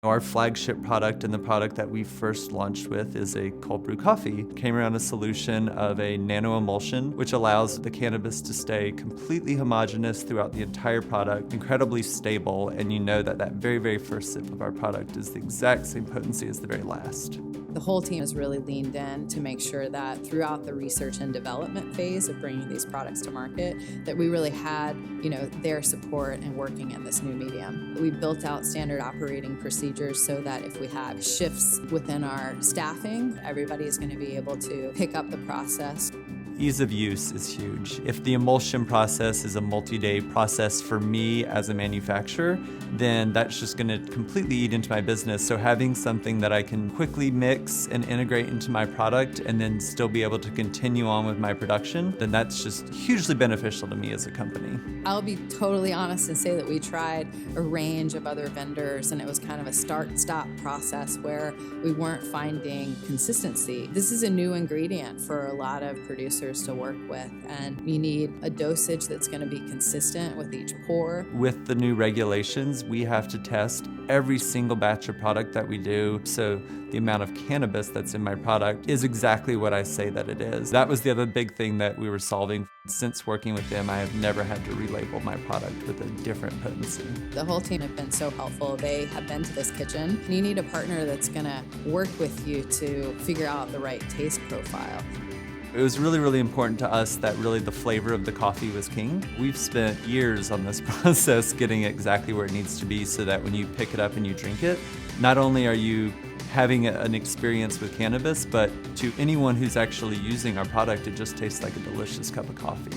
Our flagship product and the product that we first launched with is a cold brew coffee. It came around a solution of a nano emulsion, which allows the cannabis to stay completely homogeneous throughout the entire product, incredibly stable, and you know that that very, very first sip of our product is the exact same potency as the very last. The whole team has really leaned in to make sure that throughout the research and development phase of bringing these products to market, that we really had, their support in working in this new medium. We built out standard operating procedures so that if we have shifts within our staffing, everybody is going to be able to pick up the process. Ease of use is huge. If the emulsion process is a multi-day process for me as a manufacturer, then that's just going to completely eat into my business. So having something that I can quickly mix and integrate into my product and then still be able to continue on with my production, then that's just hugely beneficial to me as a company. I'll be totally honest and say that we tried a range of other vendors and it was kind of a start-stop process where we weren't finding consistency. This is a new ingredient for a lot of producers to work with, and you need a dosage that's going to be consistent with each pour. With the new regulations, we have to test every single batch of product that we do, so the amount of cannabis that's in my product is exactly what I say that it is. That was the other big thing that we were solving. Since working with them, I have never had to relabel my product with a different potency. The whole team have been so helpful. They have been to this kitchen. You need a partner that's going to work with you to figure out the right taste profile. It was really, really important to us that really the flavor of the coffee was king. We've spent years on this process getting it exactly where it needs to be so that when you pick it up and you drink it, not only are you having an experience with cannabis, but to anyone who's actually using our product, it just tastes like a delicious cup of coffee.